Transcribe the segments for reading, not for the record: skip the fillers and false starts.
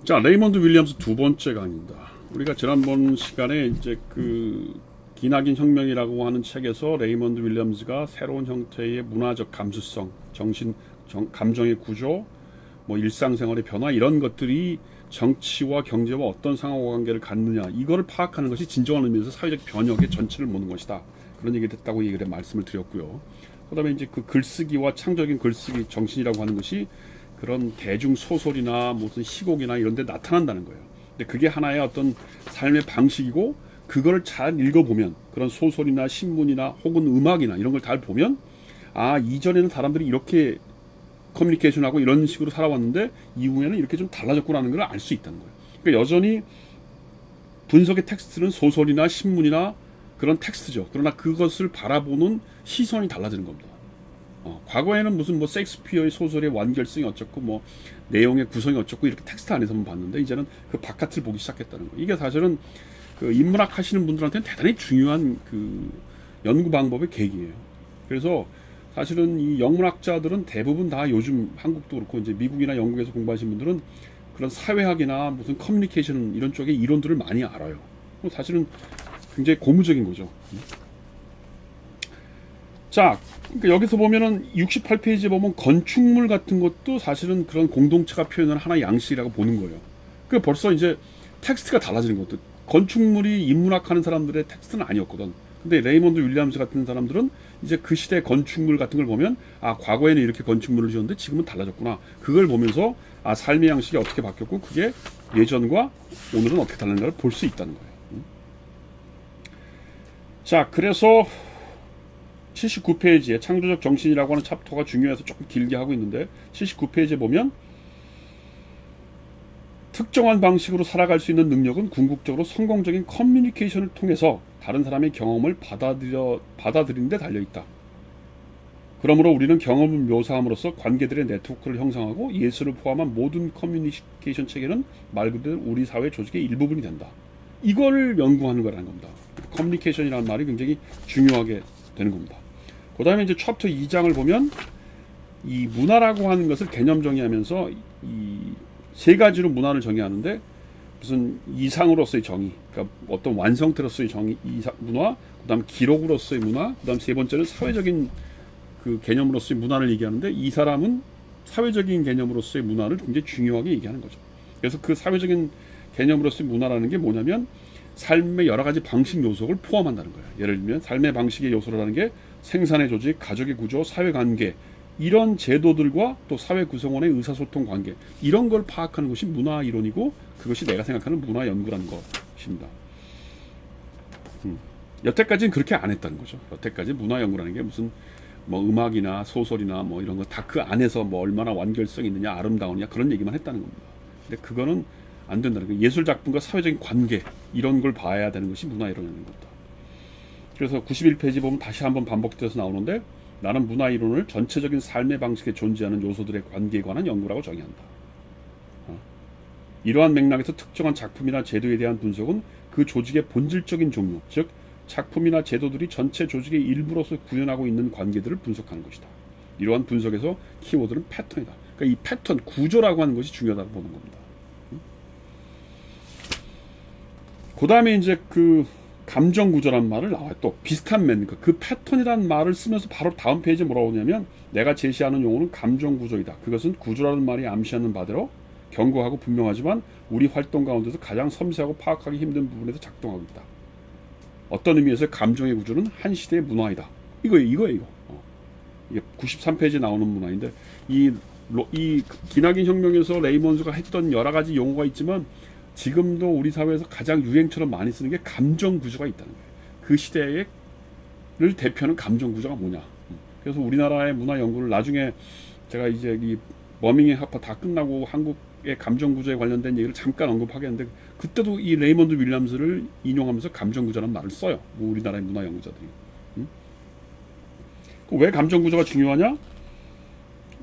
자, 레이먼드 윌리엄스 두 번째 강의입니다. 우리가 지난번 시간에 이제 그 기나긴 혁명이라고 하는 책에서 레이먼드 윌리엄스가 새로운 형태의 문화적 감수성, 감정의 구조, 뭐 일상생활의 변화 이런 것들이 정치와 경제와 어떤 상호관계를 갖느냐 이거를 파악하는 것이 진정한 의미에서 사회적 변혁의 전체를 보는 것이다. 그런 얘기를 했다고 얘기를 말씀을 드렸고요. 그다음에 이제 그 글쓰기와 창조적인 글쓰기 정신이라고 하는 것이 그런 대중 소설이나 무슨 시곡이나 이런 데 나타난다는 거예요. 근데 그게 하나의 어떤 삶의 방식이고 그걸 잘 읽어보면 그런 소설이나 신문이나 혹은 음악이나 이런 걸 잘 보면 아 이전에는 사람들이 이렇게 커뮤니케이션하고 이런 식으로 살아왔는데 이후에는 이렇게 좀 달라졌구나는 걸 알 수 있다는 거예요. 그러니까 여전히 분석의 텍스트는 소설이나 신문이나 그런 텍스트죠. 그러나 그것을 바라보는 시선이 달라지는 겁니다. 과거에는 무슨 뭐 셰익스피어의 소설의 완결성이 어쩌고 뭐 내용의 구성이 어쩌고 이렇게 텍스트 안에서만 봤는데 이제는 그 바깥을 보기 시작했다는 거예요. 이게 사실은 그 인문학 하시는 분들한테는 대단히 중요한 그 연구 방법의 계기예요. 그래서 사실은 이 영문학자들은 대부분 다 요즘 한국도 그렇고 이제 미국이나 영국에서 공부하신 분들은 그런 사회학이나 무슨 커뮤니케이션 이런 쪽의 이론들을 많이 알아요. 사실은 굉장히 고무적인 거죠. 자, 그러니까 여기서 보면은 68페이지에 보면 건축물 같은 것도 사실은 그런 공동체가 표현하는 하나의 양식이라고 보는 거예요. 그 벌써 이제 텍스트가 달라지는 것도 건축물이 인문학하는 사람들의 텍스트는 아니었거든. 근데 레이먼드 윌리엄스 같은 사람들은 이제 그 시대 건축물 같은 걸 보면 아 과거에는 이렇게 건축물을 지었는데 지금은 달라졌구나. 그걸 보면서 아 삶의 양식이 어떻게 바뀌었고 그게 예전과 오늘은 어떻게 다른가를 볼 수 있다는 거예요. 자, 그래서 79페이지에 창조적 정신이라고 하는 챕터가 중요해서 조금 길게 하고 있는데 79페이지에 보면 특정한 방식으로 살아갈 수 있는 능력은 궁극적으로 성공적인 커뮤니케이션을 통해서 다른 사람의 경험을 받아들이는 데 달려있다. 그러므로 우리는 경험을 묘사함으로써 관계들의 네트워크를 형성하고 예술을 포함한 모든 커뮤니케이션 체계는 말 그대로 우리 사회 조직의 일부분이 된다. 이걸 연구하는 거라는 겁니다. 커뮤니케이션이라는 말이 굉장히 중요하게 되는 겁니다. 그 다음에 이제 챕터 2장을 보면 이 문화라고 하는 것을 개념 정의하면서 이 세 가지로 문화를 정의하는데 무슨 이상으로서의 정의, 그러니까 어떤 완성태로서의 정의, 문화, 그 다음 기록으로서의 문화, 그 다음 세 번째는 사회적인 그 개념으로서의 문화를 얘기하는데 이 사람은 사회적인 개념으로서의 문화를 굉장히 중요하게 얘기하는 거죠. 그래서 그 사회적인 개념으로서의 문화라는 게 뭐냐면 삶의 여러 가지 방식 요소를 포함한다는 거예요. 예를 들면 삶의 방식의 요소라는 게 생산의 조직, 가족의 구조, 사회관계 이런 제도들과 또 사회 구성원의 의사소통 관계 이런 걸 파악하는 것이 문화 이론이고 그것이 내가 생각하는 문화 연구라는 것입니다. 여태까지는 그렇게 안 했다는 거죠. 여태까지 문화 연구라는 게 무슨 뭐 음악이나 소설이나 뭐 이런 거 다 그 안에서 뭐 얼마나 완결성이 있느냐 아름다우냐 그런 얘기만 했다는 겁니다. 근데 그거는 안 된다는 거예요. 예술 작품과 사회적인 관계 이런 걸 봐야 되는 것이 문화 이론이라는 겁니다. 그래서 91페이지 보면 다시 한번 반복돼서 나오는데 나는 문화 이론을 전체적인 삶의 방식에 존재하는 요소들의 관계에 관한 연구라고 정의한다. 이러한 맥락에서 특정한 작품이나 제도에 대한 분석은 그 조직의 본질적인 종류, 즉 작품이나 제도들이 전체 조직의 일부로서 구현하고 있는 관계들을 분석하는 것이다. 이러한 분석에서 키워드는 패턴이다. 그러니까 이 패턴, 구조라고 하는 것이 중요하다고 보는 겁니다. 그 다음에 이제 그 감정 구조라는 말을 나와요. 또 비슷한 맨, 그 패턴이라는 말을 쓰면서 바로 다음 페이지에 뭐라고 하냐면 내가 제시하는 용어는 감정 구조이다. 그것은 구조라는 말이 암시하는 바대로 견고하고 분명하지만 우리 활동 가운데서 가장 섬세하고 파악하기 힘든 부분에서 작동하고 있다. 어떤 의미에서 감정의 구조는 한 시대의 문화이다. 이거예요. 이게 93페이지에 나오는 문화인데 이 기나긴 혁명에서 레이먼즈가 했던 여러 가지 용어가 있지만 지금도 우리 사회에서 가장 유행처럼 많이 쓰는 게 감정 구조가 있다는 거예요. 그 시대를 대표하는 감정 구조가 뭐냐. 그래서 우리나라의 문화 연구를 나중에 제가 이제 이 버밍의 학파 다 끝나고 한국의 감정 구조에 관련된 얘기를 잠깐 언급하겠는데 그때도 이 레이먼드 윌리엄스를 인용하면서 감정 구조라는 말을 써요. 우리나라의 문화 연구자들이. 왜 감정 구조가 중요하냐?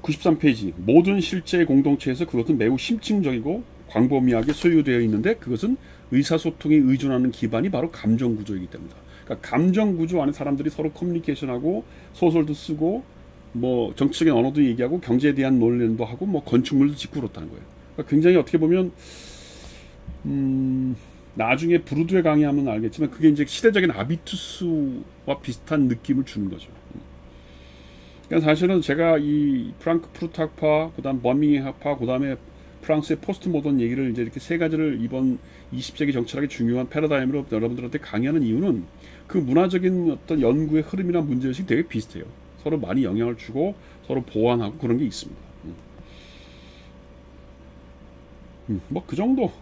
93페이지 모든 실제의 공동체에서 그것은 매우 심층적이고 광범위하게 소유되어 있는데 그것은 의사소통에 의존하는 기반이 바로 감정구조이기 때문이다. 그러니까 감정구조 안에 사람들이 서로 커뮤니케이션하고 소설도 쓰고 뭐 정치적인 언어도 얘기하고 경제에 대한 논란도 하고 뭐 건축물도 짓고 그렇다는 거예요. 그러니까 굉장히 어떻게 보면 나중에 브루드에 강의하면 알겠지만 그게 이제 시대적인 아비투스와 비슷한 느낌을 주는 거죠. 그러니까 사실은 제가 이 프랑크푸르트 학파, 그다음 버밍엄 학파, 그다음에 프랑스의 포스트 모던 얘기를 이제 이렇게 세 가지를 이번 20세기 정치학의 중요한 패러다임으로 여러분들한테 강의하는 이유는 그 문화적인 어떤 연구의 흐름이나 문제의식이 되게 비슷해요. 서로 많이 영향을 주고 서로 보완하고 그런 게 있습니다. 뭐 그 정도.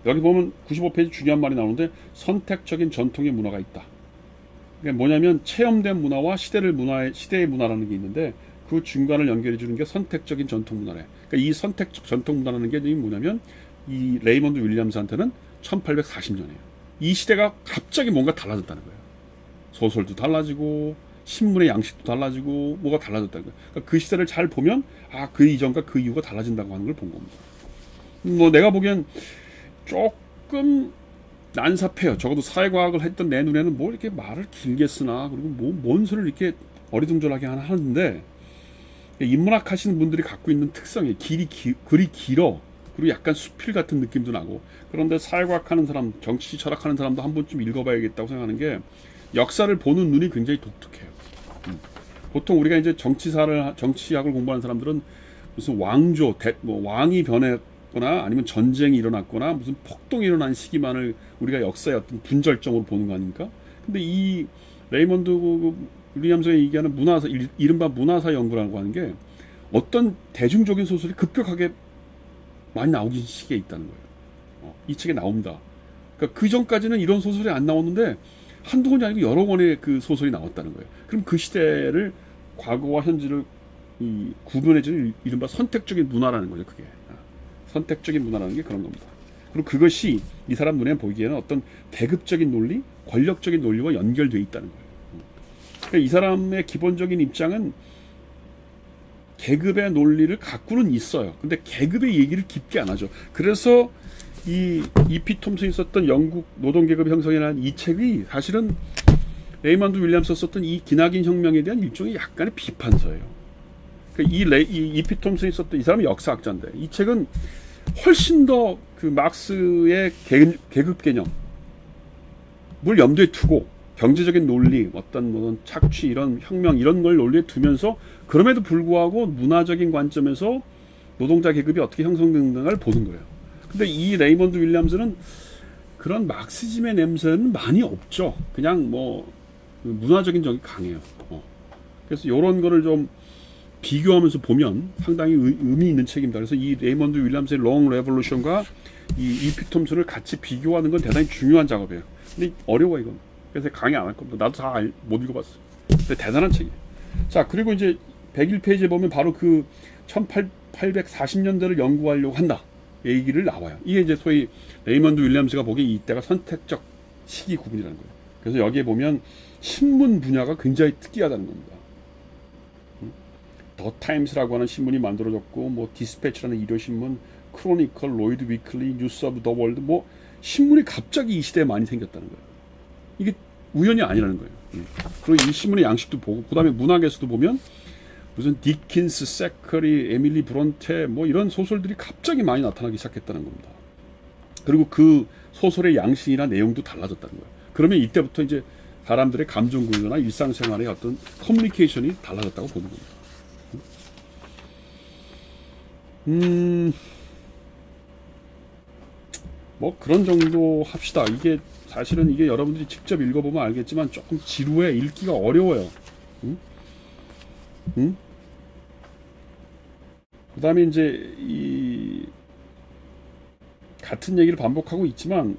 여기 보면 95페이지 중요한 말이 나오는데 선택적인 전통의 문화가 있다. 그게 뭐냐면 체험된 문화와 시대의 문화라는 게 있는데 그 중간을 연결해 주는 게 선택적인 전통 문화래. 그러니까 이 선택적 전통 문화라는 게 뭐냐면 이 레이먼드 윌리엄스한테는 1840년이에요. 이 시대가 갑자기 뭔가 달라졌다는 거예요. 소설도 달라지고 신문의 양식도 달라지고 뭐가 달라졌다는 거예요. 그러니까 그 시대를 잘 보면 그 이전과 그 이후가 달라진다고 하는 걸 본 겁니다. 뭐 내가 보기엔 조금 난삽해요. 적어도 사회과학을 했던 내 눈에는 뭐 이렇게 말을 길게 쓰나 그리고 뭐 뭔 소리를 이렇게 어리둥절하게 하는데 인문학 하시는 분들이 갖고 있는 특성이 글이 길어. 그리고 약간 수필 같은 느낌도 나고. 그런데 사회과학 하는 사람, 정치 철학하는 사람도 한 번쯤 읽어봐야겠다고 생각하는 게 역사를 보는 눈이 굉장히 독특해요. 보통 우리가 이제 정치학을 공부하는 사람들은 무슨 왕조, 왕이 변했거나 아니면 전쟁이 일어났거나 무슨 폭동이 일어난 시기만을 우리가 역사의 어떤 분절점으로 보는 거 아닙니까? 근데 이 레이먼드 윌리엄스가 얘기하는 문화사, 이른바 문화사 연구라고 하는 게 어떤 대중적인 소설이 급격하게 많이 나오긴 시기에 있다는 거예요. 이 책에 나옵니다. 그러니까 그 전까지는 이런 소설이 안 나오는데 한두 권이 아니고 여러 권의 그 소설이 나왔다는 거예요. 그럼 그 시대를 과거와 현재를 구분해주는 이른바 선택적인 문화라는 거죠. 그게 선택적인 문화라는 게 그런 겁니다. 그리고 그것이 이 사람 눈에 보이기에는 어떤 계급적인 논리, 권력적인 논리와 연결되어 있다는 거예요. 그러니까 이 사람의 기본적인 입장은 계급의 논리를 갖고는 있어요. 근데 계급의 얘기를 깊게 안 하죠. 그래서 이 E.P. 톰슨이 썼던 영국 노동계급 형성이라는 이 책이 사실은 레이먼드 윌리엄스가 썼던 이 기나긴 혁명에 대한 일종의 약간의 비판서예요. 그러니까 이 E.P. 톰슨이 썼던 이 사람은 역사학자인데 이 책은 훨씬 더 그 막스의 계급 개념을 염두에 두고 경제적인 논리, 어떤 착취, 이런 혁명 이런 걸 논리에 두면서 그럼에도 불구하고 문화적인 관점에서 노동자 계급이 어떻게 형성되는가를 보는 거예요. 근데 이 레이먼드 윌리엄스는 그런 막시즘의 냄새는 많이 없죠. 그냥 뭐 문화적인 적이 강해요. 그래서 이런 거를 좀 비교하면서 보면 상당히 의미 있는 책입니다. 그래서 이 레이먼드 윌리엄스의 롱 레볼루션과 이 E.P. 톰슨을 같이 비교하는 건 대단히 중요한 작업이에요. 근데 어려워 이건. 그래서 강의 안 할 겁니다. 나도 다 못 읽어봤어요. 근데 대단한 책이에요. 자, 그리고 이제 101페이지에 보면 바로 그 1840년대를 연구하려고 한다. 얘기를 나와요. 이게 이제 소위 레이먼드 윌리엄스가 보기에 이때가 선택적 시기 구분이라는 거예요. 그래서 여기에 보면 신문 분야가 굉장히 특이하다는 겁니다. 더 타임스라고 하는 신문이 만들어졌고, 뭐 디스패치라는 일요신문, 크로니컬, 로이드 위클리, 뉴스 오브 더 월드, 뭐 신문이 갑자기 이 시대에 많이 생겼다는 거예요. 이게 우연이 아니라는 거예요. 그리고 이 신문의 양식도 보고, 그 다음에 문학에서도 보면 무슨 디킨스, 세커리, 에밀리 브론테 뭐 이런 소설들이 갑자기 많이 나타나기 시작했다는 겁니다. 그리고 그 소설의 양식이나 내용도 달라졌다는 거예요. 그러면 이때부터 이제 사람들의 감정 구조나 일상생활의 어떤 커뮤니케이션이 달라졌다고 보는 겁니다. 뭐 그런 정도 합시다. 이게 사실은 이게 여러분들이 직접 읽어보면 알겠지만 조금 지루해, 읽기가 어려워요. 그 다음에 이제 이 같은 얘기를 반복하고 있지만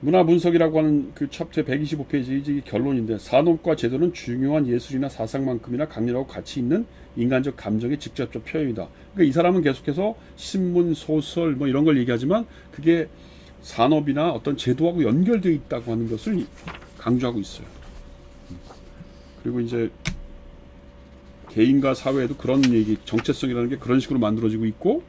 문화분석이라고 하는 그 챕터의 125페이지 결론인데, 산업과 제도는 중요한 예술이나 사상만큼이나 강렬하고 가치 있는 인간적 감정의 직접적 표현이다. 그러니까 이 사람은 계속해서 신문, 소설 뭐 이런 걸 얘기하지만 그게 산업이나 어떤 제도하고 연결되어 있다고 하는 것을 강조하고 있어요. 그리고 이제 개인과 사회에도 그런 얘기, 정체성이라는 게 그런 식으로 만들어지고 있고,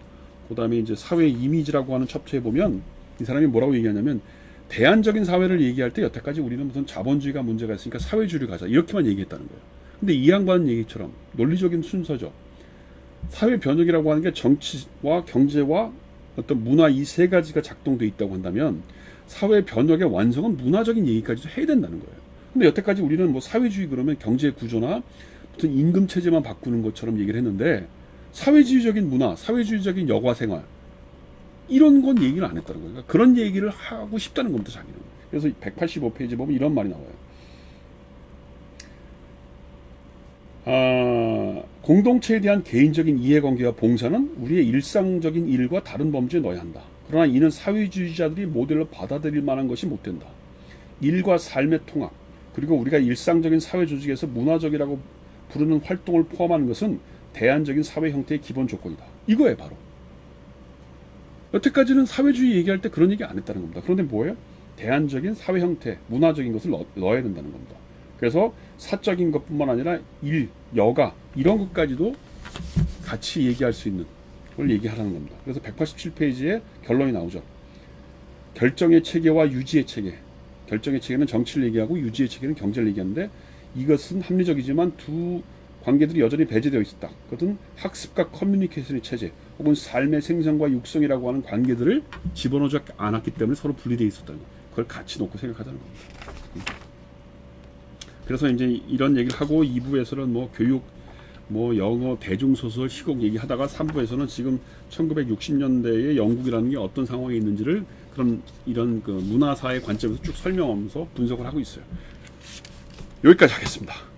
그 다음에 이제 사회 이미지라고 하는 챕터에 보면 이 사람이 뭐라고 얘기하냐면, 대안적인 사회를 얘기할 때 여태까지 우리는 무슨 자본주의가 문제가 있으니까 사회주의를 가자 이렇게만 얘기했다는 거예요. 근데 이 양반은 얘기처럼 논리적인 순서죠. 사회 변혁이라고 하는 게 정치와 경제와 어떤 문화 이 세 가지가 작동돼 있다고 한다면 사회 변혁의 완성은 문화적인 얘기까지도 해야 된다는 거예요. 근데 여태까지 우리는 뭐 사회주의 그러면 경제 구조나 무슨 임금 체제만 바꾸는 것처럼 얘기를 했는데 사회주의적인 문화, 사회주의적인 여가 생활 이런 건 얘기를 안 했다는 거예요. 그러니까 그런 얘기를 하고 싶다는 겁니다, 자기는. 그래서 185페이지 보면 이런 말이 나와요. 공동체에 대한 개인적인 이해관계와 봉사는 우리의 일상적인 일과 다른 범주에 넣어야 한다. 그러나 이는 사회주의자들이 모델로 받아들일 만한 것이 못 된다. 일과 삶의 통합, 그리고 우리가 일상적인 사회 조직에서 문화적이라고 부르는 활동을 포함하는 것은 대안적인 사회 형태의 기본 조건이다. 이거예요, 바로. 여태까지는 사회주의 얘기할 때 그런 얘기 안 했다는 겁니다. 그런데 뭐예요? 대안적인 사회 형태, 문화적인 것을 넣어야 된다는 겁니다. 그래서 사적인 것뿐만 아니라 일, 여가 이런 것까지도 같이 얘기할 수 있는 걸 얘기하라는 겁니다. 그래서 187페이지에 결론이 나오죠. 결정의 체계와 유지의 체계. 결정의 체계는 정치를 얘기하고 유지의 체계는 경제를 얘기하는데 이것은 합리적이지만 두 관계들이 여전히 배제되어 있었다. 그것은 학습과 커뮤니케이션의 체제 혹은 삶의 생성과 육성이라고 하는 관계들을 집어넣지 않았기 때문에 서로 분리되어 있었다는 거예요. 그걸 같이 놓고 생각하자는 겁니다. 그래서 이제 이런 얘기를 하고 2부에서는 뭐 교육, 뭐 영어, 대중소설, 시곡 얘기하다가 3부에서는 지금 1960년대의 영국이라는 게 어떤 상황에 있는지를 그런 이런 그 문화사의 관점에서 쭉 설명하면서 분석을 하고 있어요. 여기까지 하겠습니다.